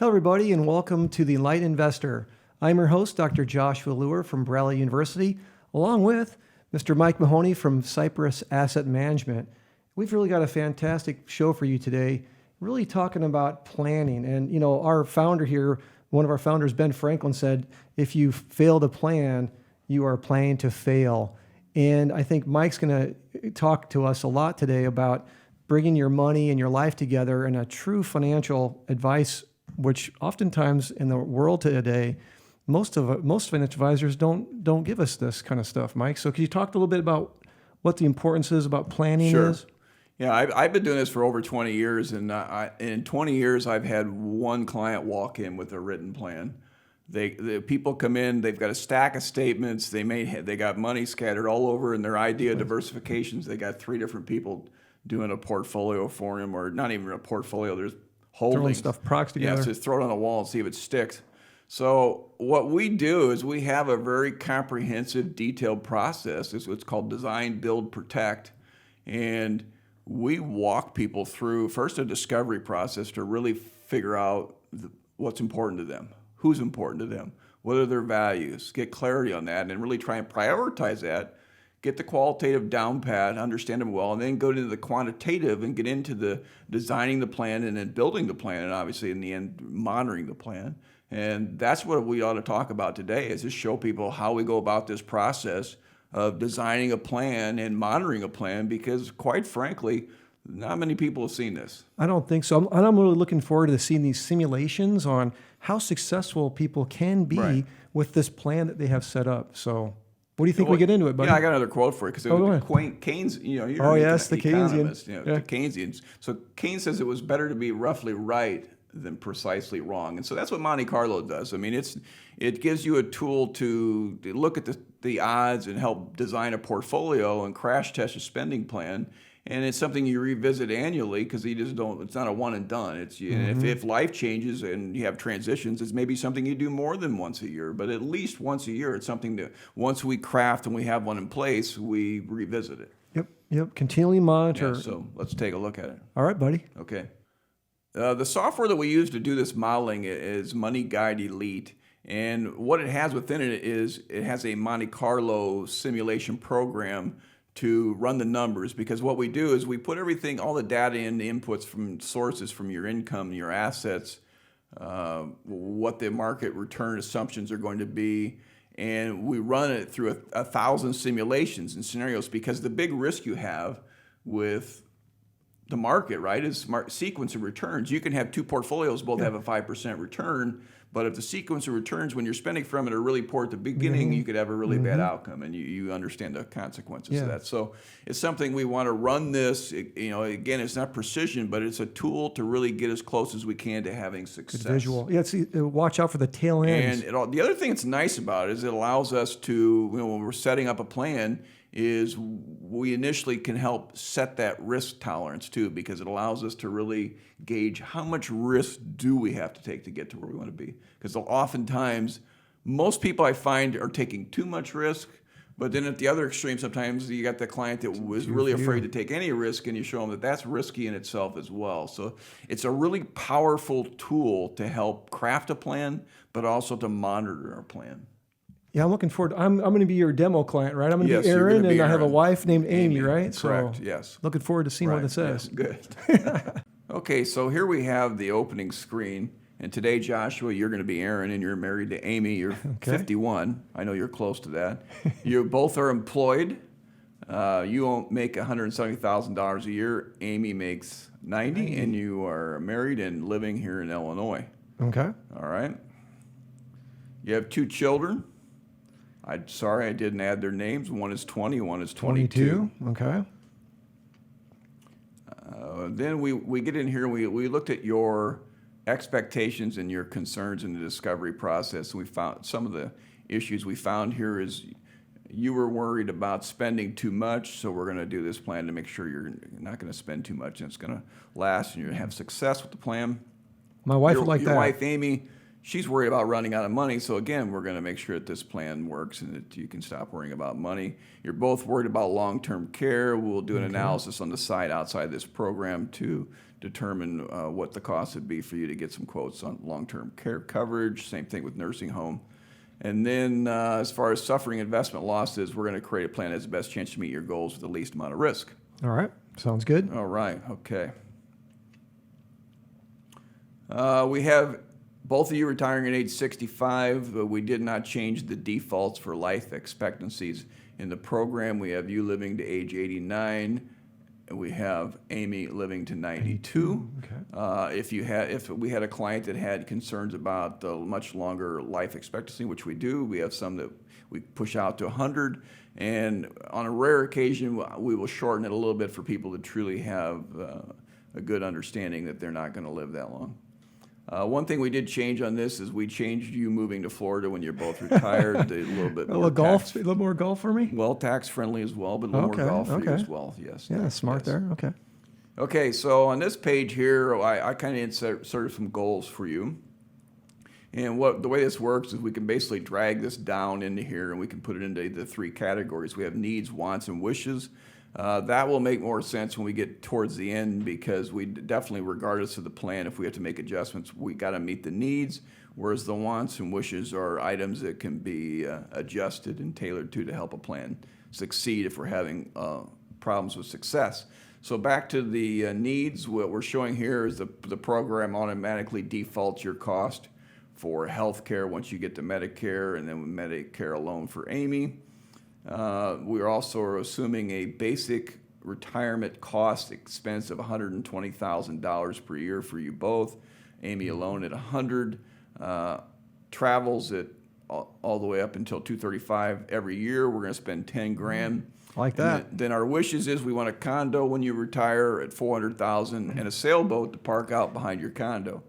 Hello, everybody, and welcome to the Enlightened Investor. I'm your host, Dr. Joshua Luer from Bradley University, along with Mr. Mike Mahoney from Cypress Asset Management. We've really got a fantastic show for you today, really talking about planning. And, you know, our founder here, one of our founders, Ben Franklin, said, if you fail to plan, you are planning to fail. And I think Mike's going to talk to us a lot today about bringing your money and your life together in a true financial advice, which oftentimes in the world today, most financial advisors don't give us this kind of stuff, Mike. So can you talk a little bit about what the importance is about planning is? Yeah, I've been doing this for over 20 years, and in 20 years, I've had one client walk in with a written plan. The people come in, they've got a stack of statements, they got money scattered all over, and their idea of diversifications, they got 3 different people doing a portfolio for him, or not even a portfolio, there's holdings. Throwing stuff, procs together. Yeah, so just throw it on the wall and see if it sticks. So what we do is we have a very comprehensive, detailed process. It's what's called design, build, protect. And we walk people through, first, a discovery process to really figure out what's important to them, who's important to them, what are their values, get clarity on that, and really try and prioritize that. Get the qualitative down pat, understand them well, and then go to the quantitative and get into the designing the plan and then building the plan, and obviously in the end, monitoring the plan. And that's what we ought to talk about today, is just show people how we go about this process of designing a plan and monitoring a plan, because quite frankly, not many people have seen this. I don't think so. I'm really looking forward to seeing these simulations on how successful people can be with this plan that they have set up. So what do you think we get into it, buddy? Yeah, I got another quote for it, because Keynes, you know, you're the economist, Keynesian. You know, the Keynesians. So Keynes says it was better to be roughly right than precisely wrong, and so that's what Monte Carlo does. I mean, it gives you a tool to look at the odds and help design a portfolio and crash test a spending plan. And it's something you revisit annually, because you just don't. It's not a one and done. It's if life changes and you have transitions, it's maybe something you do more than once a year, but at least once a year, it's something that once we craft and we have one in place, we revisit it. Yep. Continually monitor. Yeah, so let's take a look at it. All right, buddy. Okay. The software that we use to do this modeling is MoneyGuide Elite. And what it has within it is it has a Monte Carlo simulation program to run the numbers, because what we do is we put everything, all the data in, the inputs from sources from your income, your assets, what the market return assumptions are going to be, and we run it through 1,000 simulations and scenarios, because the big risk you have with the market, right, is sequence of returns. You can have 2 portfolios, both have a 5% return, but if the sequence of returns when you're spending from it are really poor at the beginning, you could have a really bad outcome, and you understand the consequences of that. So it's something we want to run this. You know, again, it's not precision, but it's a tool to really get as close as we can to having success. Good visual. Yeah, watch out for the tail ends. And the other thing that's nice about it is it allows us to, when we're setting up a plan, is we initially can help set that risk tolerance too, because it allows us to really gauge how much risk do we have to take to get to where we want to be. Because oftentimes, most people I find are taking too much risk, but then at the other extreme, sometimes you got the client that was really afraid to take any risk, and you show them that that's risky in itself as well. So it's a really powerful tool to help craft a plan, but also to monitor our plan. Yeah, I'm looking forward. I'm going to be your demo client, right? I'm going to be you're Aaron, gonna be and I have a Aaron. wife named Amy, right? Correct, so yes. Looking forward to seeing what it says. Yeah, good. Okay, so here we have the opening screen. And today, Joshua, you're going to be Aaron, and you're married to Amy. You're 51. I know you're close to that. You both are employed. You make $170,000 a year. Amy makes 90, and you are married and living here in Illinois. Okay. All right. You have 2 children. Sorry, I didn't add their names. One is 20, one is 22. Okay. Then we get in here and we looked at your expectations and your concerns in the discovery process. We found some of the issues we found here is you were worried about spending too much, so we're going to do this plan to make sure you're not going to spend too much and it's going to last and you're going to have success with the plan. My wife would like that. Your wife, Amy, she's worried about running out of money. So again, we're going to make sure that this plan works and that you can stop worrying about money. You're both worried about long-term care. We'll do an analysis on the side outside this program to determine what the cost would be for you to get some quotes on long-term care coverage. Same thing with nursing home. And then as far as suffering investment losses, we're going to create a plan that has the best chance to meet your goals with the least amount of risk. All right. Sounds good. All right. Okay. We have both of you retiring at age 65. We did not change the defaults for life expectancies in the program. We have you living to age 89. And we have Amy living to 92. Okay. If we had a client that had concerns about the much longer life expectancy, which we do, we have some that we push out to 100. And on a rare occasion, we will shorten it a little bit for people that truly have a good understanding that they're not going to live that long. One thing we did change on this is we changed you moving to Florida when you're both retired. A little bit more a little more golf for me. well, tax friendly as well, but a little more golf for you as well. Yes. Yeah, smart yes. there. Okay. Okay, so on this page here, I kind of inserted some goals for you. And the way this works is we can basically drag this down into here and we can put it into the three categories. We have needs, wants, and wishes. That will make more sense when we get towards the end because we definitely, regardless of the plan, if we have to make adjustments, we got to meet the needs, whereas the wants and wishes are items that can be adjusted and tailored to help a plan succeed if we're having problems with success. So back to the needs, what we're showing here is the program automatically defaults your cost for health care once you get to Medicare, and then with Medicare alone for Amy. We're also assuming a basic retirement cost expense of $120,000 per year for you both. Amy alone at $100,000. Travels at all the way up until $235,000 every year. We're going to spend $10,000. Like that. Then our wishes is we want a condo when you retire at $400,000 and a sailboat to park out behind your condo.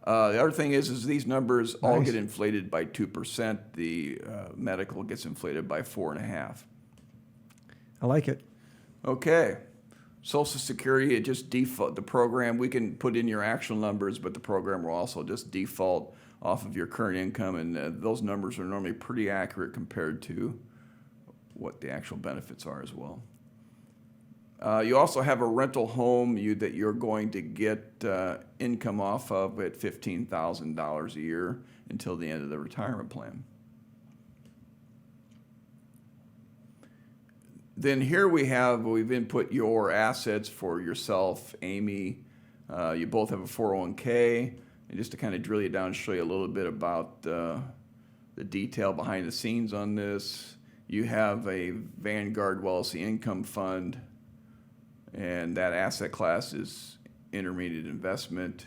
The other thing is these numbers all get inflated by 2%. The medical gets inflated by 4.5%. I like it. Okay. Social Security, it just default the program. We can put in your actual numbers, but the program will also just default off of your current income, and those numbers are normally pretty accurate compared to what the actual benefits are as well. You also have a rental home that you're going to get income off of at $15,000 a year until the end of the retirement plan. Then here we've input your assets for yourself, Amy. You both have a 401k. And just to kind of drill you down and show you a little bit about the detail behind the scenes on this, you have a Vanguard Wealthy Income Fund, and that asset class is intermediate investment.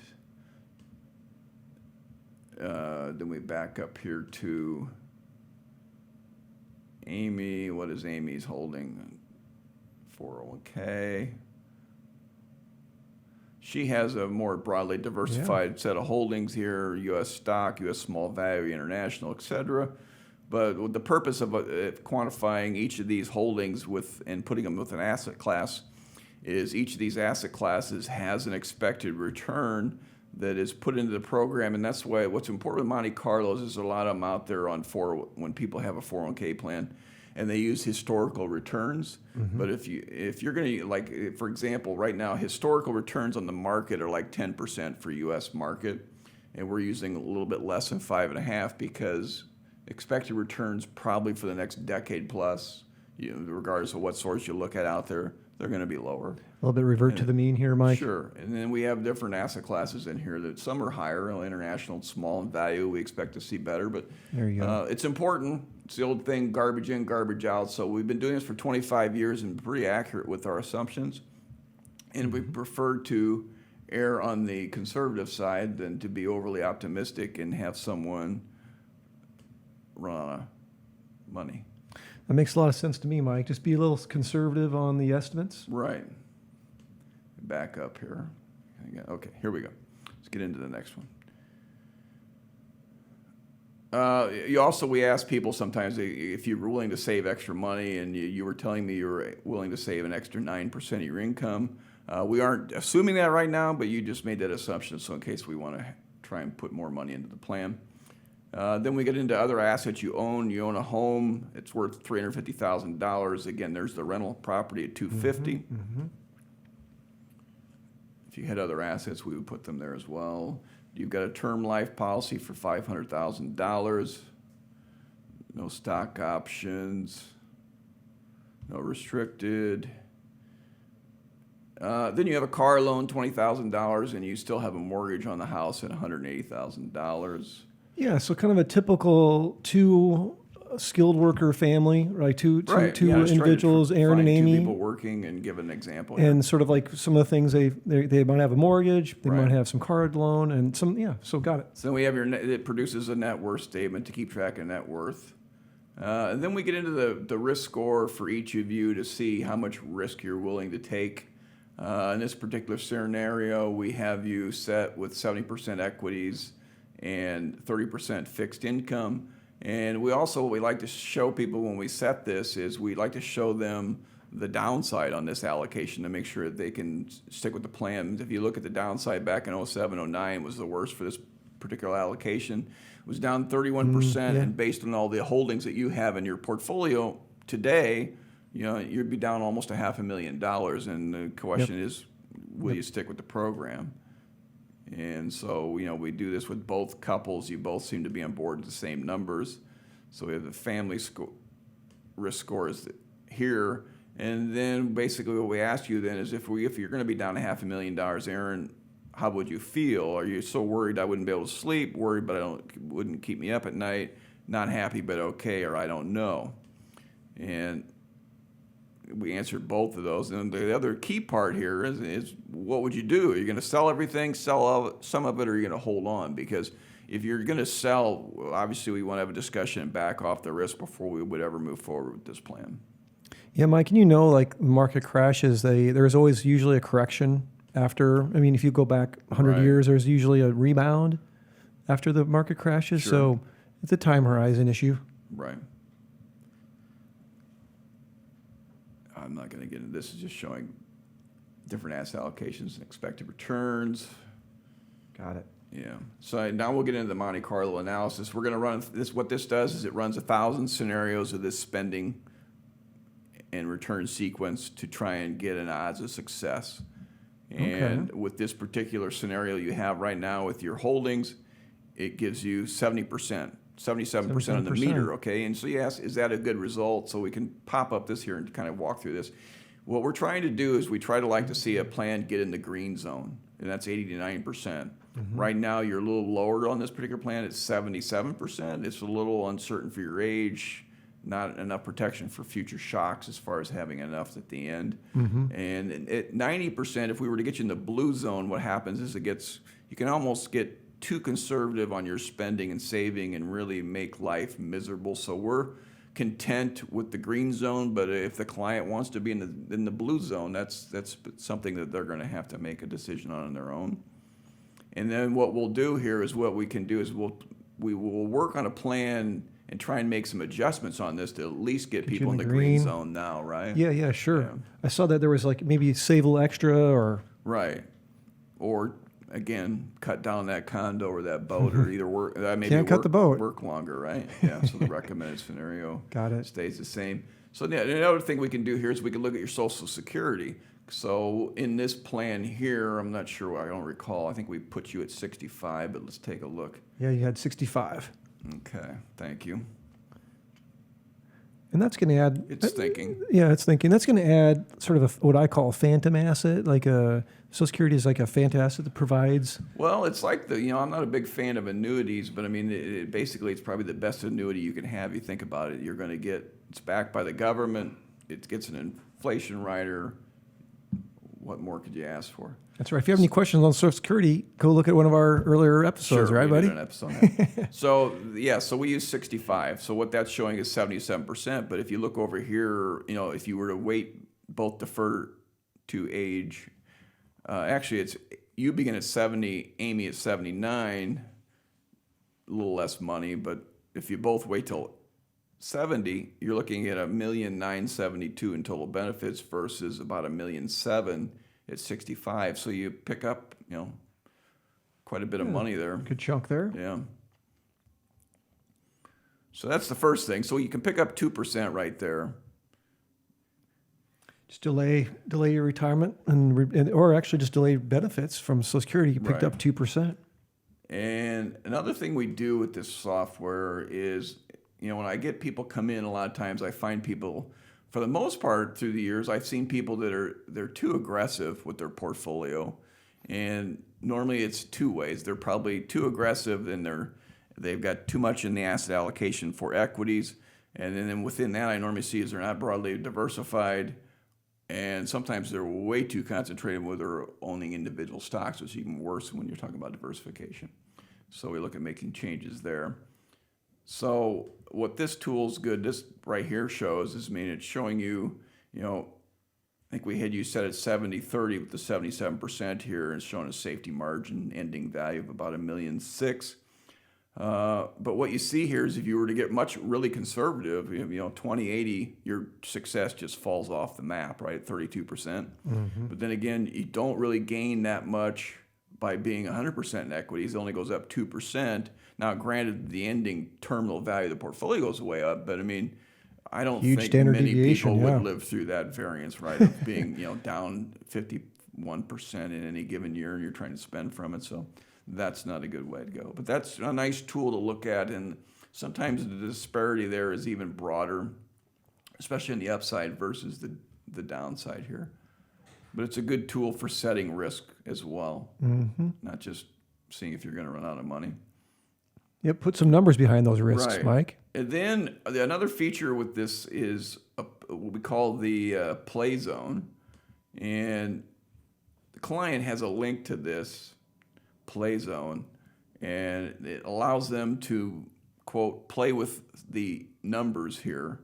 Then we back up here to Amy. What is Amy's holding? 401k. She has a more broadly diversified set of holdings here, U.S. stock, U.S. small value, international, etc. But the purpose of quantifying each of these holdings and putting them with an asset class is each of these asset classes has an expected return that is put into the program, and that's why what's important with Monte Carlo is there's a lot of them out there when people have a 401k plan, and they use historical returns. Mm-hmm. But if you're going to, like, for example, right now, historical returns on the market are like 10% for U.S. market, and we're using a little bit less than 5.5% because expected returns probably for the next decade plus, regardless of what source you look at out there, they're going to be lower. A little bit revert to the mean here, Mike. Sure. And then we have different asset classes in here that some are higher, international, small in value. We expect to see better, but there you go. It's important. It's the old thing, garbage in, garbage out. So we've been doing this for 25 years and pretty accurate with our assumptions. And we prefer to err on the conservative side than to be overly optimistic and have someone run out of money. That makes a lot of sense to me, Mike. Just be a little conservative on the estimates. Right. Back up here. Okay, here we go. Let's get into the next one. We ask people sometimes if you're willing to save extra money, and you were telling me you were willing to save an extra 9% of your income. We aren't assuming that right now, but you just made that assumption, so in case we want to try and put more money into the plan. Then we get into other assets you own. You own a home. It's worth $350,000. Again, there's the rental property at $250,000. If you had other assets, we would put them there as well. You've got a term life policy for $500,000. No stock options. No restricted. Then you have a car loan, $20,000, and you still have a mortgage on the house at $180,000. Yeah, so kind of a typical two skilled worker family, right? Two Right. Yeah, just trying to individuals, Aaron and find Amy. Two people working and give an example. here. And sort of like some of the things they might have a mortgage, they Right. might have some card loan, and some, yeah, so got it. So we have it produces a net worth statement to keep track of net worth. And then we get into the risk score for each of you to see how much risk you're willing to take. In this particular scenario, we have you set with 70% equities and 30% fixed income. And we also, what we like to show people when we set this is we like to show them the downside on this allocation to make sure that they can stick with the plan. If you look at the downside back in 07, 09 was the worst for this particular allocation. It was down 31%, and based on all the holdings that you have in your portfolio today, you'd be down almost $500,000. And the question is, will you stick with the program? And so, we do this with both couples. You both seem to be on board with the same numbers. So we have the family risk scores here. And then basically what we ask you then is if you're going to be down $500,000, Aaron, how would you feel? Are you so worried I wouldn't be able to sleep, worried but wouldn't keep me up at night, not happy but okay, or I don't know? And we answered both of those. And the other key part here is what would you do? Are you going to sell everything, sell some of it, or are you going to hold on? Because if you're going to sell, obviously we want to have a discussion and back off the risk before we would ever move forward with this plan. Yeah, Mike, and like market crashes, there's always usually a correction after. I mean, if you go back 100 Right. years, there's usually a rebound after the market crashes. Sure. So it's a time horizon issue. Right. I'm not going to get into this. It's just showing different asset allocations and expected returns. Got it. Yeah. So now we'll get into the Monte Carlo analysis. We're going to run this. What this does is it runs 1,000 scenarios of this spending and return sequence to try and get an odds of success. And with this particular scenario you have right now with your holdings, it gives you 70%. 77% on the meter, okay? And so you ask, is that a good result? So we can pop up this here and kind of walk through this. What we're trying to do is we try to like to see a plan get in the green zone, and that's 80 to 90%. Right now, you're a little lower on this particular plan. It's 77%. It's a little uncertain for your age, not enough protection for future shocks as far as having enough at the end. And at 90%, if we were to get you in the blue zone, what happens is you can almost get too conservative on your spending and saving and really make life miserable. So we're content with the green zone, but if the client wants to be in the blue zone, that's something that they're going to have to make a decision on their own. And then what we'll do here is we will work on a plan and try and make some adjustments on this to at least get people in the green zone now, right? Yeah, sure. Yeah. I saw that there was like maybe save a little extra or... Right. Or again, cut down that condo or that boat, or either work. Can't cut the boat. Work longer, right? Yeah. So the recommended scenario Got it. stays the same. So yeah, another thing we can do here is we can look at your Social Security. So in this plan here, I'm not sure. I don't recall. I think we put you at 65, but let's take a look. Yeah, you had 65. Okay. Thank you. And that's going to add... It's thinking. Yeah, it's thinking. That's going to add sort of what I call a phantom asset, like Social Security is like a phantom asset that provides... Well, it's like I'm not a big fan of annuities, but I mean, basically it's probably the best annuity you can have. You think about it, you're going to get, it's backed by the government, it gets an inflation rider. What more could you ask for? That's right. If you have any questions on Social Security, go look at one of our earlier episodes, right, we buddy? did an episode on that. So we use 65. So what that's showing is 77%. But if you look over here, if you were to weight both defer to age, actually it's you begin at 70, Amy at 79, a little less money. But if you both wait till 70, you're looking at $1,972,000 in total benefits versus about $1,700,000 at 65. So you pick up, quite a bit of money there. Good chunk there. Yeah. So that's the first thing. So you can pick up 2% right there. Just delay your retirement or actually just delay benefits from Social Security. You picked Right. up 2%. And another thing we do with this software is, when I get people come in, a lot of times I find people, for the most part through the years, I've seen people that they're too aggressive with their portfolio. And normally it's two ways. They're probably too aggressive and they've got too much in the asset allocation for equities. And then within that, I normally see is they're not broadly diversified. And sometimes they're way too concentrated with their owning individual stocks, which is even worse when you're talking about diversification. So we look at making changes there. So what this tool's good, this right here shows is, it's showing you, I think we had you set at 70-30 with the 77% here, and it's showing a safety margin ending value of about $1.6 million. But what you see here is if you were to get really conservative, 20-80, your success just falls off the map, right? 32%. Mm-hmm. But then again, you don't really gain that much by being 100% in equities. It only goes up 2%. Now, granted, the ending terminal value of the portfolio goes way up, but I don't Huge think standard many deviation, people yeah. would live through that variance, right? Of being, down 51% in any given year, and you're trying to spend from it. So that's not a good way to go. But that's a nice tool to look at, and sometimes the disparity there is even broader, especially on the upside versus the downside here. But it's a good tool for setting risk as well, not just seeing if you're going to run out of money. Yep, put some numbers behind those risks, Right. Mike. And then another feature with this is what we call the play zone. And the client has a link to this play zone, and it allows them to, quote, play with the numbers here,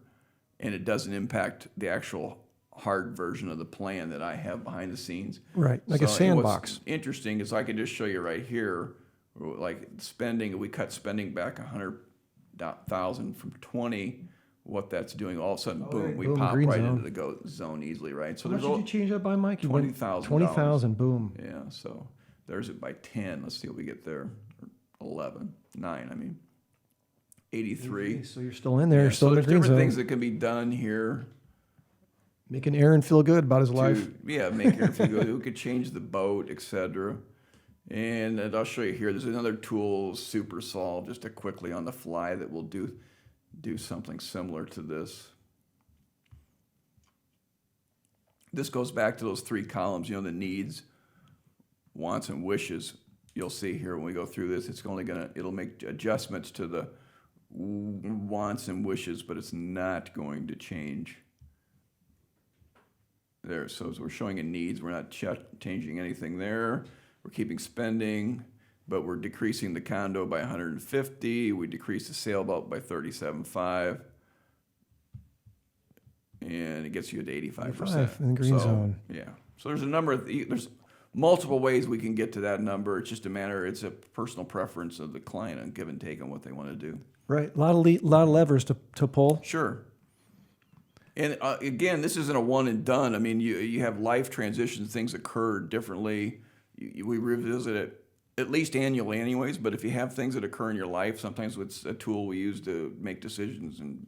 and it doesn't impact the actual hard version of the plan that I have behind the scenes. Right, like a sandbox. What's interesting is I can just show you right here, like spending, we cut spending back 100,000 from 20, what that's doing. All of a sudden, boom, right, we boom, pop green right zone. into the go zone easily, right? So How much did you change that by, Mike? You went $20,000. 20,000, boom. Yeah, so there's it by 10. Let's see what we get there. 11, 9, 83. So you're still in there. You're still so in the there's green different zone. things that can be done here. Making Aaron feel good about his life. Make Aaron feel good. Who could change the boat, etc. And I'll show you here. There's another tool, Super Solve, just to quickly on the fly that will do something similar to this. This goes back to those three columns, the needs, wants, and wishes. You'll see here when we go through this, it'll make adjustments to the wants and wishes, but it's not going to change there. So as we're showing in needs, we're not changing anything there. We're keeping spending, but we're decreasing the condo by 150. We decrease the sailboat by 37.5. And it gets you to 85% in the green zone. Yeah. So there's multiple ways we can get to that number. It's just it's a personal preference of the client and give and take on what they want to do. Right. A lot of levers to pull. Sure. And again, this isn't a one and done. You have life transitions, things occur differently. We revisit it at least annually anyways, but if you have things that occur in your life, sometimes it's a tool we use to make decisions and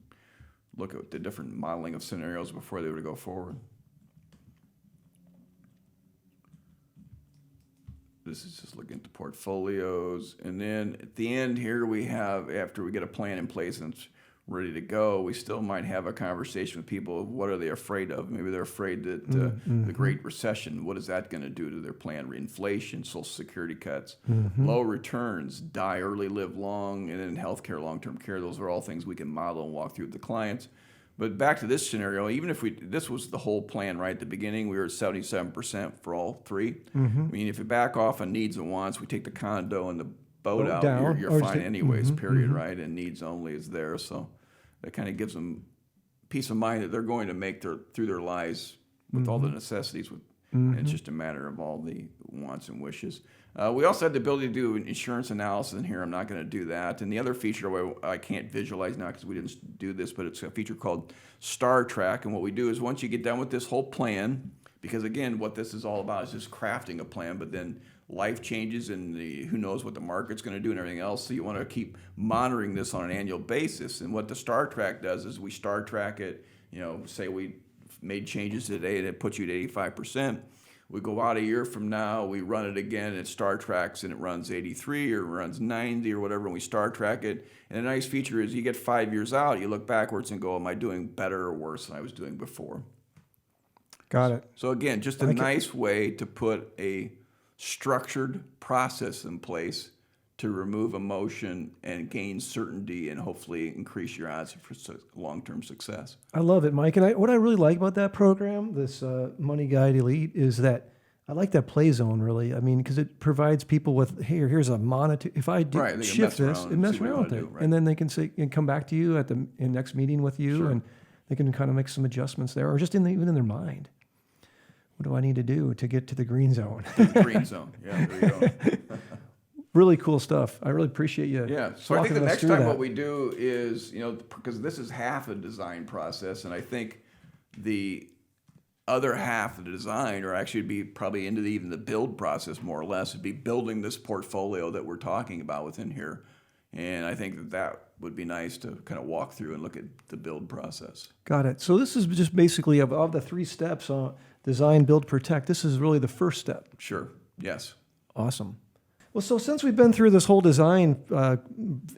look at the different modeling of scenarios before they were to go forward. This is just looking at the portfolios. And then at the end here we have, after we get a plan in place and it's ready to go, we still might have a conversation with people. What are they afraid of? Maybe they're afraid that the Great Recession, what is that going to do to their plan? Inflation, Social Security cuts, low returns, die early, live long, and then healthcare, long-term care. Those are all things we can model and walk through with the clients. But back to this scenario, even if this was the whole plan right at the beginning, we were at 77% for all three. If you back off on needs and wants, we take the condo and the boat out, down, you're fine anyways, period, right? And needs only is there. So that kind of gives them peace of mind that they're going to make through their lives with all the necessities. And it's just a matter of all the wants and wishes. We also had the ability to do an insurance analysis in here. I'm not going to do that. And the other feature I can't visualize now because we didn't do this, but it's a feature called Star Track. And what we do is once you get done with this whole plan, Because again, what this is all about is just crafting a plan, but then life changes and who knows what the market's going to do and everything else. So you want to keep monitoring this on an annual basis. And what the Star Track does is we Star Track it, say we made changes today and it puts you at 85%. We go out a year from now, we run it again, and it Star Tracks and it runs 83 or runs 90 or whatever, and we Star Track it. And the nice feature is you get 5 years out, you look backwards and go, am I doing better or worse than I was doing before? Got it. So again, just a nice way to put a structured process in place to remove emotion and gain certainty and hopefully increase your odds for long-term success. I love it, Mike. And what I really like about that program, this MoneyGuide Elite, is that I like that play zone, really. I mean, because it provides people with, hey, here's a monitor. If I do shift this, and mess around with it. And then they can say and come back to you at the next meeting with you, and they can kind of make some adjustments there, or just even in their mind. What do I need to do to get to the green zone? The green zone. Yeah, there you go. Really cool stuff. I really appreciate you. Yeah. So I think the next time what we do is, because this is half a design process, and I think the other half of the design, or actually would be probably into even the build process more or less, would be building this portfolio that we're talking about within here. And I think that would be nice to kind of walk through and look at the build process. Got it. So this is just basically of the 3 steps, design, build, protect. This is really the first step. Sure. Yes. Awesome. Well, so since we've been through this whole design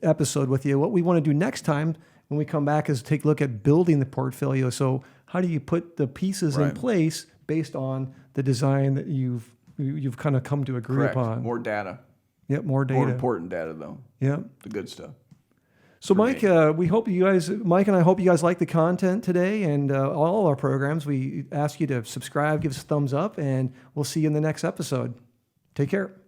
episode with you, what we want to do next time when we come back is take a look at building the portfolio. So how do you put the pieces in place based on the design that you've kind of come to agree upon? More data. Yep, more data. More important data, though. Yep. The good stuff. So, Mike, we hope Mike and I hope you guys like the content today and all our programs. We ask you to subscribe, give us a thumbs up, and we'll see you in the next episode. Take care.